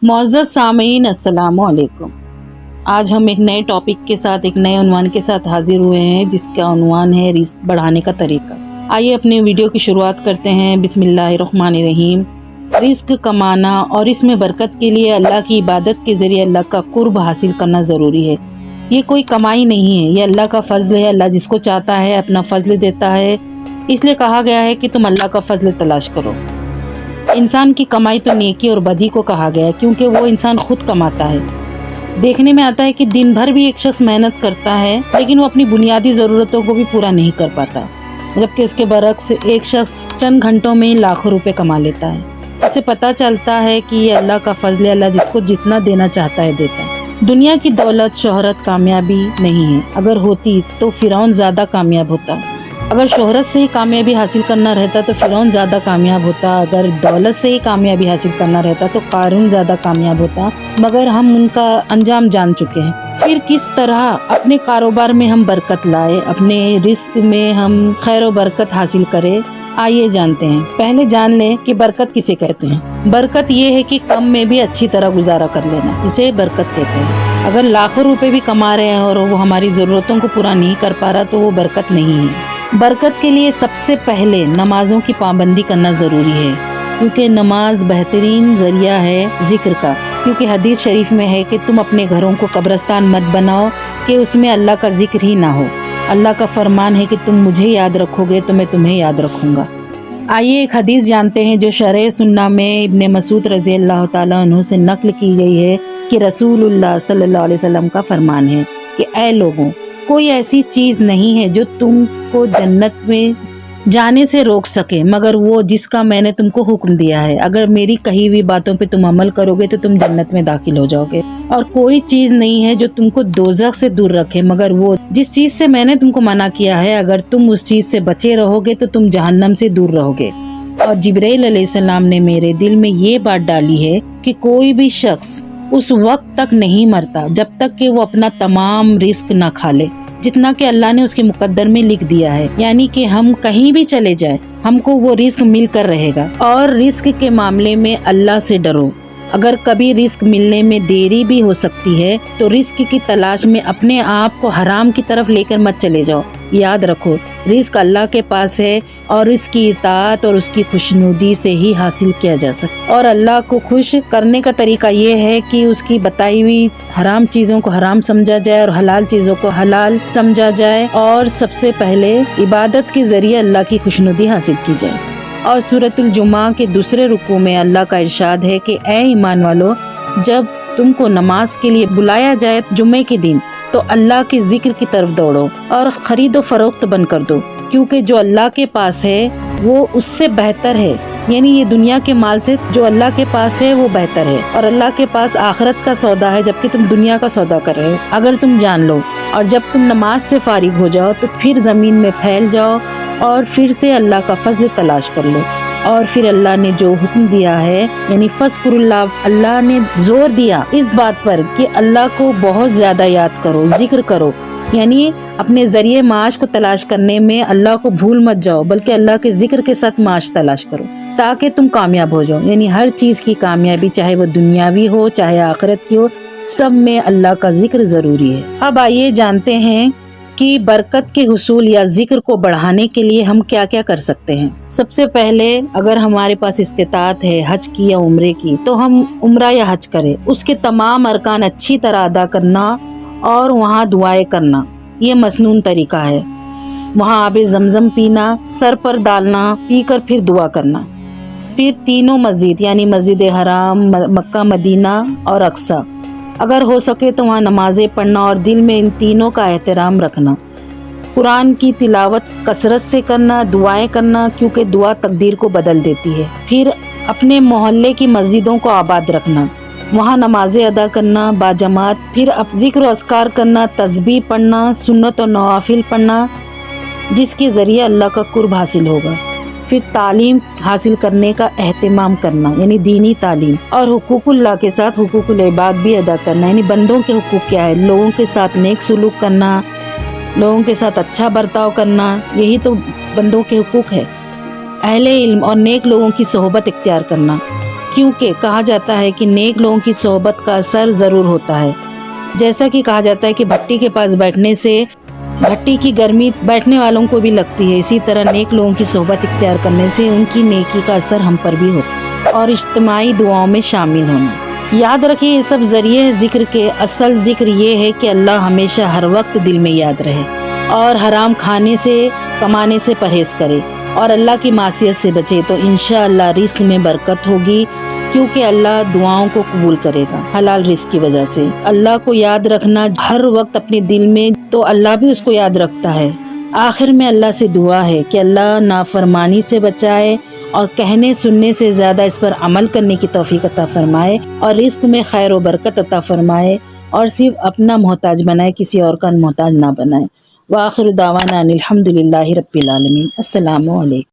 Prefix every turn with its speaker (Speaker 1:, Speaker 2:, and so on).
Speaker 1: मुअज़्ज़ज़ सामीन अस्सलामु अलैकुम। आज हम एक नए टॉपिक के साथ, एक नए उन्वान के साथ हाजिर हुए हैं, जिसका उन्वान है रिस्क बढ़ाने का तरीका। आइए अपने वीडियो की शुरुआत करते हैं। बिस्मिल्लाहिर्रहमानिर्रहीम। रिस्क कमाना और इसमें बरकत के लिए अल्लाह की इबादत के ज़रिए अल्लाह का कुर्ब हासिल करना ज़रूरी है। ये कोई कमाई नहीं है, ये अल्लाह का फ़ज़ल है। अल्लाह जिसको चाहता है अपना फ़ज़ल देता है, इसलिए कहा गया है कि तुम अल्लाह का फ़ज़ल तलाश करो। इंसान की कमाई तो नेकी और बदी को कहा गया है, क्योंकि वो इंसान खुद कमाता है। देखने में आता है कि दिन भर भी एक शख्स मेहनत करता है, लेकिन वो अपनी बुनियादी ज़रूरतों को भी पूरा नहीं कर पाता, जबकि उसके बरक्स एक शख्स चंद घंटों में लाखों रुपए कमा लेता है। इससे पता चलता है कि ये अल्लाह का फ़ज़ल है। अल्लाह जिसको जितना देना चाहता है देता है। दुनिया की दौलत, शोहरत कामयाबी नहीं है। अगर होती तो फ़िरौन ज़्यादा कामयाब होता। अगर शोहरत से ही कामयाबी हासिल करना रहता तो फ़िरौन ज़्यादा कामयाब होता। अगर दौलत से ही कामयाबी हासिल करना रहता तो क़ारून ज़्यादा कामयाब होता। मगर हम उनका अंजाम जान चुके हैं। फिर किस तरह अपने कारोबार में हम बरकत लाए, अपने रिस्क में हम खैर व बरकत हासिल करें, आइए जानते हैं। पहले जान लें कि बरकत किसे कहते हैं। बरकत ये है कि कम में भी अच्छी तरह गुजारा कर लेना, इसे बरकत कहते हैं। अगर लाखों रुपए भी कमा रहे हैं और वो हमारी ज़रूरतों को पूरा नहीं कर पा रहा तो वो बरकत नहीं है। बरकत के लिए सबसे पहले नमाज़ों की पाबंदी करना ज़रूरी है, क्योंकि नमाज बेहतरीन ज़रिया है ज़िक्र का। क्योंकि हदीस शरीफ में है कि तुम अपने घरों को कब्रस्तान मत बनाओ कि उसमें अल्लाह का ज़िक्र ही ना हो। अल्लाह का फरमान है कि तुम मुझे याद रखोगे तो मैं तुम्हें याद रखूँगा। आइए एक हदीस जानते हैं जो शरह सुन्ना में इब्ने मसूद रज़ी अल्लाह ताला अन्हु से नक़ल की गई है कि रसूलुल्लाह सल्लल्लाहु अलैहि वसल्लम का फरमान है कि ऐ लोगों, कोई ऐसी चीज़ नहीं है जो तुमको जन्नत में जाने से रोक सके मगर वो जिसका मैंने तुमको हुक्म दिया है। अगर मेरी कही हुई बातों पे तुम अमल करोगे तो तुम जन्नत में दाखिल हो जाओगे। और कोई चीज़ नहीं है जो तुमको दोज़ख से दूर रखे मगर वो जिस चीज़ से मैंने तुमको मना किया है। अगर तुम उस चीज़ से बचे रहोगे तो तुम जहन्नम से दूर रहोगे। और जिब्राइल अलैहिस्सलाम ने मेरे दिल में ये बात डाली है कि कोई भी शख्स उस वक्त तक नहीं मरता जब तक कि वो अपना तमाम रिस्क ना खा ले, जितना कि अल्लाह ने उसके मुकद्दर में लिख दिया है। यानी कि हम कहीं भी चले जाए हमको वो रिस्क मिल कर रहेगा। और रिस्क के मामले में अल्लाह से डरो। अगर कभी रिस्क मिलने में देरी भी हो सकती है तो रिस्क की तलाश में अपने आप को हराम की तरफ लेकर मत चले जाओ। याद रखो, रिस्क अल्लाह के पास है और इसकी इताअत और उसकी खुशनुदी से ही हासिल किया जा सकता। और अल्लाह को खुश करने का तरीका ये है कि उसकी बताई हुई हराम चीज़ों को हराम समझा जाए और हलाल चीज़ों को हलाल समझा जाए। और सबसे पहले इबादत के ज़रिए अल्लाह की खुशनुदी हासिल की जाए। और सूरतुल जुमा के दूसरे रुकू में अल्लाह का इरशाद है कि ऐ ईमान वालो, जब तुमको नमाज के लिए बुलाया जाए जुम्मे के दिन तो अल्लाह के जिक्र की तरफ दौड़ो और खरीदो फरोख्त बंद कर दो, क्योंकि जो अल्लाह के पास है वो उससे बेहतर है। यानी ये दुनिया के माल से जो अल्लाह के पास है वो बेहतर है। और अल्लाह के पास आखिरत का सौदा है, जबकि तुम दुनिया का सौदा कर रहे हो। अगर तुम जान लो और जब तुम नमाज से फारिग हो जाओ तो फिर ज़मीन में फैल जाओ और फिर से अल्लाह का फजल तलाश कर लो। और फिर अल्लाह ने जो हुक्म दिया है, यानी फ़ज़्कुरुल्लाह, अल्लाह ने जोर दिया इस बात पर कि अल्लाह को बहुत ज़्यादा याद करो, जिक्र करो। यानी अपने ज़रिए माश को तलाश करने में अल्लाह को भूल मत जाओ, बल्कि अल्लाह के जिक्र के साथ माश तलाश करो ताकि तुम कामयाब हो जाओ। यानी हर चीज़ की कामयाबी, चाहे वो दुनियावी हो चाहे आखिरत की हो, सब में अल्लाह का जिक्र ज़रूरी है। अब आइए जानते हैं कि बरकत के हुसूल या जिक्र को बढ़ाने के लिए हम क्या क्या कर सकते हैं। सबसे पहले, अगर हमारे पास इस्तिताअत है हज की या उम्रे की, तो हम उम्रा या हज करें। उसके तमाम अरकान अच्छी तरह अदा करना और वहाँ दुआएं करना, ये मसनून तरीका है। वहाँ आबे ज़मज़म पीना, सर पर डालना, पीकर फिर दुआ करना। फिर तीनों मस्जिद यानी मस्जिद हराम, मक्का, मदीना और अक्सा, अगर हो सके तो वहाँ नमाज़ें पढ़ना और दिल में इन तीनों का एहतराम रखना। कुरान की तिलावत कसरत से करना, दुआएं करना, क्योंकि दुआ तकदीर को बदल देती है। फिर अपने मोहल्ले की मस्जिदों को आबाद रखना, वहाँ नमाज़ें अदा करना बाजमात। फिर अब ज़िक्र अस्कार करना, तस्बीह पढ़ना, सुन्नत और नवाफिल पढ़ना, जिसके ज़रिए अल्लाह का कुर्ब हासिल होगा। फिर तालीम हासिल करने का एहतमाम करना, यानी दीनी तालीम। और हुकूकुल्लाह के साथ हुकूकुल इबाद भी अदा करना, यानी बंदों के हुकूक क्या है, लोगों के साथ नेक सुलूक करना, लोगों के साथ अच्छा बर्ताव करना, यही तो बंदों के हुकूक है। अहले इल्म और नेक लोगों की सोहबत इख्तियार करना, کیونکہ کہا جاتا ہے کہ نیک لوگوں کی صحبت کا اثر ضرور ہوتا ہے۔ جیسا کہ کہا جاتا ہے کہ بھٹی کے پاس بیٹھنے سے بھٹی کی گرمی بیٹھنے والوں کو بھی لگتی ہے، اسی طرح نیک لوگوں کی صحبت اختیار کرنے سے ان کی نیکی کا اثر ہم پر بھی ہوتا ہے۔ اور اجتماعی دعاؤں میں شامل ہونا، یاد رکھیے یہ سب ذریعے ذکر کے، اصل ذکر یہ ہے کہ اللہ ہمیشہ ہر وقت دل میں یاد رہے، اور حرام کھانے سے کمانے سے پرہیز کرے اور اللہ کی معصیت سے بچے، تو انشاءاللہ رزق میں برکت ہوگی، کیونکہ اللہ دعاؤں کو قبول کرے گا حلال رزق کی وجہ سے۔ اللہ کو یاد رکھنا ہر وقت اپنے دل میں، تو اللہ بھی اس کو یاد رکھتا ہے۔ آخر میں اللہ سے دعا ہے کہ اللہ نافرمانی سے بچائے اور کہنے سننے سے زیادہ اس پر عمل کرنے کی توفیق عطا فرمائے، اور رزق میں خیر و برکت عطا فرمائے، اور صرف اپنا محتاج بنائے، کسی اور کا محتاج نہ بنائے۔ وآخر دعوانا ان الحمد للہ رب العالمین۔ السلام علیکم۔